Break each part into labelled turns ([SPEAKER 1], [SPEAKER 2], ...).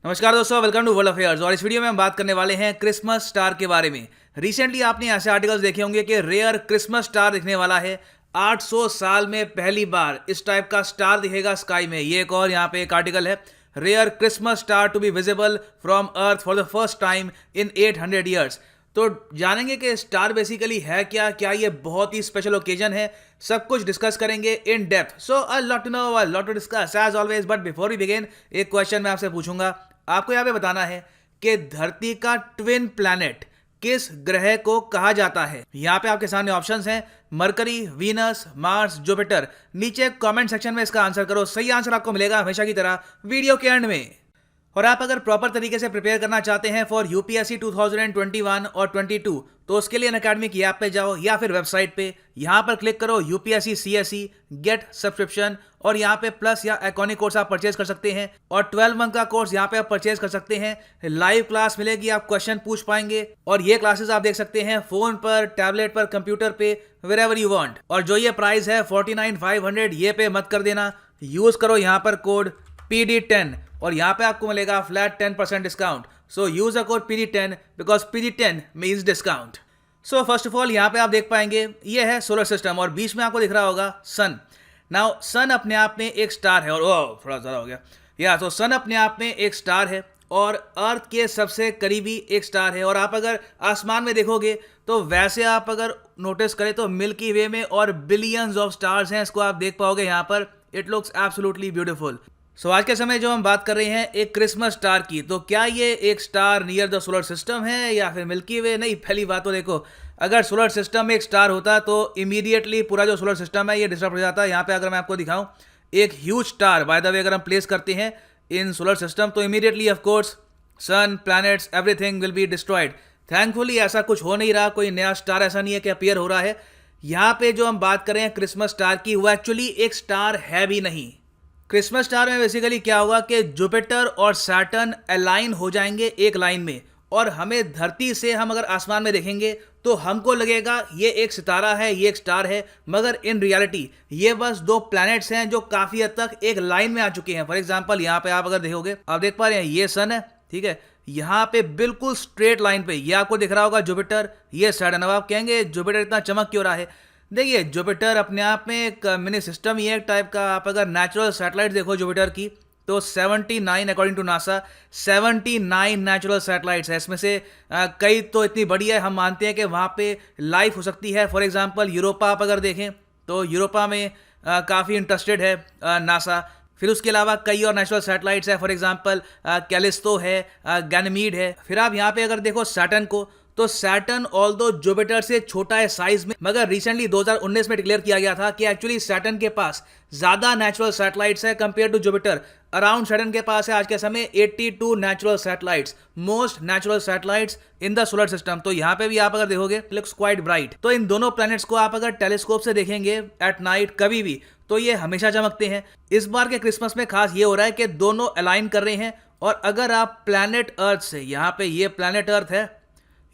[SPEAKER 1] नमस्कार दोस्तों, welcome to world affairs. और इस वीडियो में हम बात करने वाले हैं क्रिसमस स्टार के बारे में। रिसेंटली आपने ऐसे आर्टिकल्स देखे होंगे कि रेयर क्रिसमस स्टार दिखने वाला है। 800 साल में पहली बार इस टाइप का स्टार दिखेगा स्काई में। ये एक और यहाँ पे एक आर्टिकल है, rare Christmas star to be visible from earth for the first time in 800 years. तो जानेंगे कि स्टार बेसिकली है क्या ये बहुत ही स्पेशल ओकेजन है, सब कुछ डिस्कस करेंगे in depth. So a lot to know, a lot to discuss as always. But before we begin, एक क्वेश्चन मैं आपसे पूछूंगा। आपको यहाँ पे बताना है कि धरती का ट्विन प्लैनेट किस ग्रह को कहा जाता है। यहाँ पे आपके सामने ऑप्शंस हैं, मरकरी, वीनस, मार्स, जुपिटर। नीचे कमेंट सेक्शन में इसका आंसर करो। सही आंसर आपको मिलेगा हमेशा की तरह वीडियो के एंड में। और आप अगर प्रॉपर तरीके से प्रिपेयर करना चाहते हैं फॉर यूपीएससी 2021 और 22, तो उसके लिए अनअकैडमी की ऐप पे जाओ या फिर वेबसाइट पे, यहाँ पर क्लिक करो यूपीएससी सीएसई गेट सब्सक्रिप्शन, और यहाँ पे प्लस या इकोनॉमिक कोर्स आप परचेज कर सकते हैं। और 12 मंथ का कोर्स यहाँ पे आप परचेज कर सकते हैं। लाइव क्लास मिलेगी, आप क्वेश्चन पूछ पाएंगे। और ये क्लासेस आप देख सकते हैं फोन पर, टैबलेट पर, कंप्यूटर पे, वेरेवर यू वांट। और जो ये प्राइस है 49,500, ये पे मत कर देना। यूज करो यहाँ पर कोड PD10 और यहाँ पे आपको मिलेगा flat 10% discount. So use a code PD10 because PD10 means discount. So first of all यहाँ पे आप देख पाएंगे ये है सोलर सिस्टम, और बीच में आपको दिख रहा होगा सन। नाउ सन अपने आप में एक स्टार है, और थोड़ा ज़्यादा हो गया या तो सन अपने आप में एक स्टार है और अर्थ के सबसे करीबी एक स्टार है। और आप अगर आसमान में देखोगे तो वैसे आप अगर नोटिस करें तो मिल्की वे में और बिलियंस ऑफ स्टार्स हैं, इसको आप देख पाओगे यहाँ पर। It looks absolutely beautiful. So आज के समय जो हम बात कर रहे हैं एक क्रिसमस स्टार की, तो क्या ये एक star near the solar system है या फिर मिल्की वे? नहीं, पहली बात तो देखो, अगर सोलर सिस्टम में एक स्टार होता तो इमीडिएटली पूरा जो सोलर सिस्टम है ये डिस्टर्ब हो जाता। यहाँ पे अगर मैं आपको दिखाऊं एक huge star by the way अगर हम प्लेस करते हैं इन सोलर सिस्टम, तो immediately of course sun, planets, everything will be destroyed. Thankfully ऐसा कुछ हो नहीं रहा, कोई नया स्टार ऐसा नहीं है कि अपीयर हो रहा है। यहाँ पे जो हम बात कर रहे हैं क्रिसमस स्टार की, वो एक्चुअली एक स्टार है भी नहीं। क्रिसमस स्टार में बेसिकली क्या होगा कि जुपिटर और सैटर्न अलाइन हो जाएंगे एक लाइन में, और हमें धरती से हम अगर आसमान में देखेंगे तो हमको लगेगा ये एक सितारा है, ये एक स्टार है, मगर इन रियलिटी ये बस दो प्लैनेट्स हैं जो काफी हद तक एक लाइन में आ चुके हैं। फॉर एग्जांपल यहाँ पे आप अगर देखोगे, आप देख पा रहे हैं ये सन है, ठीक है, यहाँ पे बिल्कुल स्ट्रेट लाइन पे ये आपको दिख रहा होगा जुपिटर, ये सैटर्न। अब आप कहेंगे जुपिटर इतना चमक क्यों रहा है? देखिए, जुपिटर अपने आप में एक मिनी सिस्टम ही है एक टाइप का। आप अगर नेचुरल सैटेलाइट देखो जुपिटर की, तो 79 according to NASA 79 natural satellites है। इसमें से कई तो इतनी बड़ी है, हम मानते हैं कि वहाँ पे लाइफ हो सकती है। फॉर एग्जांपल यूरोपा आप अगर देखें तो यूरोपा में काफ़ी इंटरेस्टेड है नासा। फिर उसके अलावा कई और नेचुरल सैटेलाइट्स है, फॉर एग्जांपल कैलिस्टो है, गैनीमीड है। फिर आप यहाँ पे अगर देखो सैटर्न को, तो सैटर्न ऑल्दो जुपिटर से छोटा है साइज में, मगर रिसेंटली 2019 में डिक्लेयर किया गया था कि एक्चुअली सैटर्न के पास ज्यादा नेचुरल सैटेलाइट्स है compare to Jupiter. Around Saturn के पास है आज के समय 82 natural satellites, most natural satellites in the solar system. तो यहाँ पे भी आप अगर देखोगे लुक्स क्वाइट ब्राइट। तो इन दोनों प्लैनेट्स को आप अगर टेलीस्कोप से देखेंगे एट नाइट कभी भी, तो ये हमेशा चमकते हैं। इस बार के क्रिसमस में खास ये हो रहा है कि दोनों अलाइन कर रहे हैं। और अगर आप प्लैनेट अर्थ से, यहाँ पे ये प्लैनेट अर्थ है,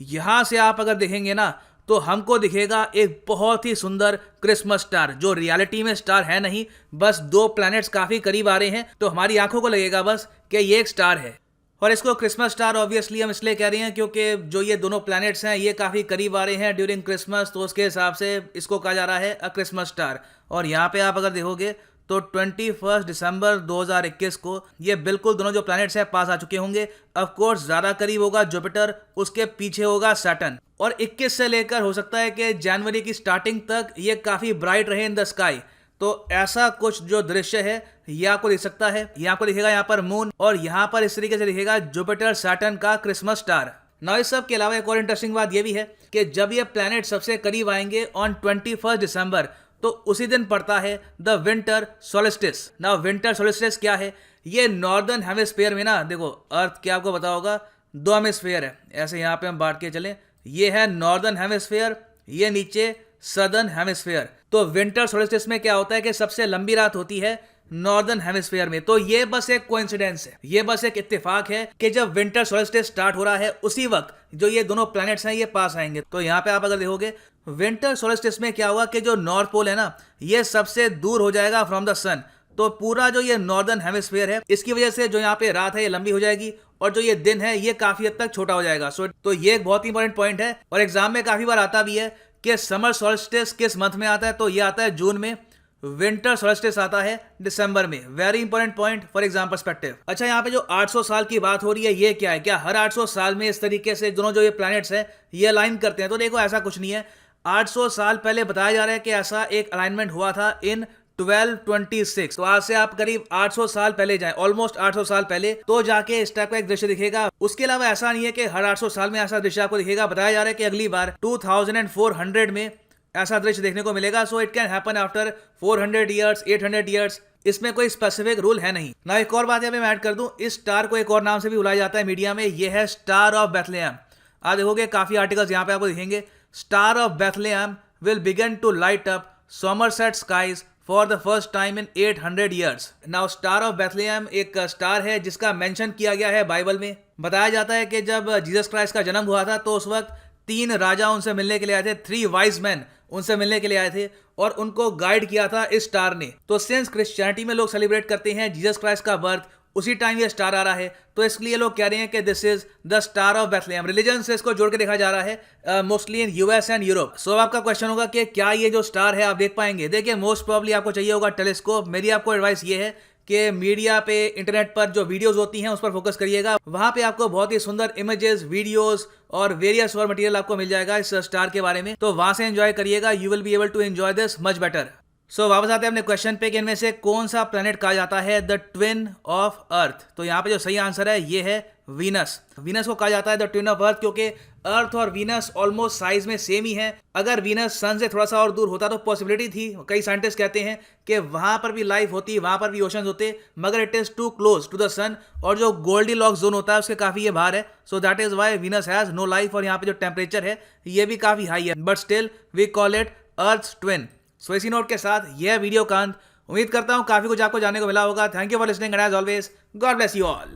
[SPEAKER 1] यहां से आप अगर देखेंगे ना तो हमको दिखेगा एक बहुत ही सुंदर क्रिसमस स्टार, जो रियलिटी में स्टार है नहीं, बस दो प्लैनेट्स काफी करीब आ रहे हैं, तो हमारी आंखों को लगेगा बस कि ये एक स्टार है। और इसको क्रिसमस स्टार ऑब्वियसली हम इसलिए कह रहे हैं क्योंकि जो ये दोनों प्लैनेट्स हैं ये काफी करीब आ रहे हैं ड्यूरिंग क्रिसमस, तो उसके हिसाब से इसको कहा जा रहा है अ क्रिसमस स्टार। और यहाँ पे आप अगर देखोगे तो 21 दिसंबर 2021 को ये बिल्कुल दोनों जो प्लैनेट्स हैं पास आ चुके होंगे। ऑफ कोर्स ज़्यादा करीब होगा जुपिटर, उसके पीछे होगा सैटर्न। और 21 से लेकर हो सकता है कि जनवरी की स्टार्टिंग तक ये काफ़ी ब्राइट रहे इन द स्काई। तो ऐसा कुछ जो दृश्य है ये आपको दिख सकता है। ये आपको दिखेगा यहाँ पर मून, और यहाँ पर इस तरीके से दिखेगा जुपिटर सैटर्न का क्रिसमस स्टार। ना इस सब के अलावा एक और इंटरेस्टिंग बात ये भी है कि जब ये प्लैनेट सबसे करीब आएंगे ऑन 21 दिसंबर, तो उसी दिन पड़ता है द विंटर सोलिस्टिस। ना विंटर सोलिस्टिस क्या है? ये नॉर्दर्न हेमिस्फीयर में ना, देखो अर्थ क्या आपको पता होगा, दो हेमिस्फीयर है, ऐसे यहाँ पे हम बांट के चलें, ये है नॉर्दर्न हेमिस्फीयर, ये नीचे सदर्न हेमिस्फीयर। तो विंटर सोलिस्टिस में क्या होता है कि सबसे लंबी रात होती है नॉर्दर्न हेमिस्फीयर में। तो ये बस एक कोइंसिडेंस है, ये बस एक इत्तेफाक है कि जब विंटर सोलिस्टिस स्टार्ट हो रहा है उसी वक्त जो ये दोनों प्लैनेट्स हैं ये पास आएंगे। तो यहाँ पे आप अगर देखोगे विंटर सोलिस्टिस में क्या हुआ कि जो नॉर्थ पोल है ना, ये सबसे दूर हो जाएगा फ्रॉम द सन। तो पूरा जो ये नॉर्दर्न हेमिस्फीयर है, इसकी वजह से जो यहाँ पे रात है ये लंबी हो जाएगी और जो ये दिन है ये काफी हद तक छोटा हो जाएगा। तो ये एक बहुत ही इंपॉर्टेंट पॉइंट है और एग्जाम में काफी बार आता भी है कि समर सॉल्स्टिस किस मंथ में आता है, तो ये आता है जून में। विंटर सॉल्स्टिस आता है दिसंबर में। Very important point for exam perspective. अच्छा, यहाँ पे जो 800 साल की बात हो रही है ये क्या है? क्या हर 800 साल में इस तरीके से दोनों जो ये प्लैनेट्स हैं ये अलाइन करते हैं? तो देखो ऐसा कुछ नहीं है। 800 साल पहले बताया जा रहा है कि ऐसा एक अलाइनमेंट हुआ था इन 1226। तो आज से आप करीब 800 साल पहले जाएं, ऑलमोस्ट 800 साल पहले, तो जाके इस टाइप का एक दृश्य दिखेगा। उसके अलावा ऐसा नहीं है कि हर 800 साल में ऐसा दृश्य आपको दिखेगा। बताया जा रहा है कि अगली बार 2400 में ऐसा दृश्य देखने को मिलेगा। So it can happen after 400 years, 800 years. इसमें कोई स्पेसिफिक रूल है नहीं ना। एक और बात यहाँ पे मैं ऐड कर दूं, इस स्टार को एक और नाम से भी बुलाया जाता है मीडिया में, ये है स्टार ऑफ बेथलेहम। आप देखोगे काफी आर्टिकल्स यहाँ पे आपको दिखेंगे। Star of Bethlehem will begin to light up Somerset skies for the first time in 800 years. Now Star of Bethlehem एक स्टार है जिसका मेंशन किया गया है बाइबल में। बताया जाता है कि जब जीसस क्राइस्ट का जन्म हुआ था तो उस वक्त 3 राजा उनसे मिलने के लिए आए थे, 3 वाइज मैन उनसे मिलने के लिए आए थे और उनको गाइड किया था इस स्टार ने। तो सिंस क्रिश्चियनिटी में लोग सेलिब्रेट करते हैं जीसस क्राइस्ट का बर्थ, उसी टाइम ये स्टार आ रहा है, तो इसलिए लोग कह रहे हैं कि this is the star of Bethlehem. Religion से इसको जोड़ के देखा जा रहा है mostly in US and Europe. So आपका क्वेश्चन होगा कि क्या ये जो स्टार है आप देख पाएंगे? देखिए मोस्ट प्रोबब्ली आपको चाहिए होगा टेलीस्कोप। मेरी आपको एडवाइस ये है कि मीडिया पे, इंटरनेट पर जो वीडियोस होती हैं उस पर फोकस करिएगा। वहां पे आपको बहुत ही सुंदर इमेजेस, वीडियोस और वेरियस और मटेरियल आपको मिल जाएगा इस स्टार के बारे में, तो वहां से एंजॉय करिएगा। You will be able to enjoy this much better. So वापस आते हैं अपने क्वेश्चन पे कि इनमें से कौन सा प्लैनेट कहा जाता है द ट्विन ऑफ अर्थ। तो यहाँ पे जो सही आंसर है ये है वीनस। वीनस को कहा जाता है द ट्विन ऑफ अर्थ क्योंकि अर्थ और वीनस ऑलमोस्ट साइज में सेम ही है। अगर वीनस सन से थोड़ा सा और दूर होता तो पॉसिबिलिटी थी, कई साइंटिस्ट कहते हैं कि वहां पर भी लाइफ होती, वहां पर भी ओशंस होते, मगर it is too close to the sun और जो गोल्डीलॉक्स जोन होता है उसके काफी ये बाहर है। So that is why Venus has no life. और यहाँ पे जो टेम्परेचर है ये भी काफी हाई है, but still we call it earth twin. So इसी नोट के साथ यह वीडियो का अंत। उम्मीद करता हूं काफी कुछ आपको जानने को मिला होगा। Thank you for listening and as always God bless you all.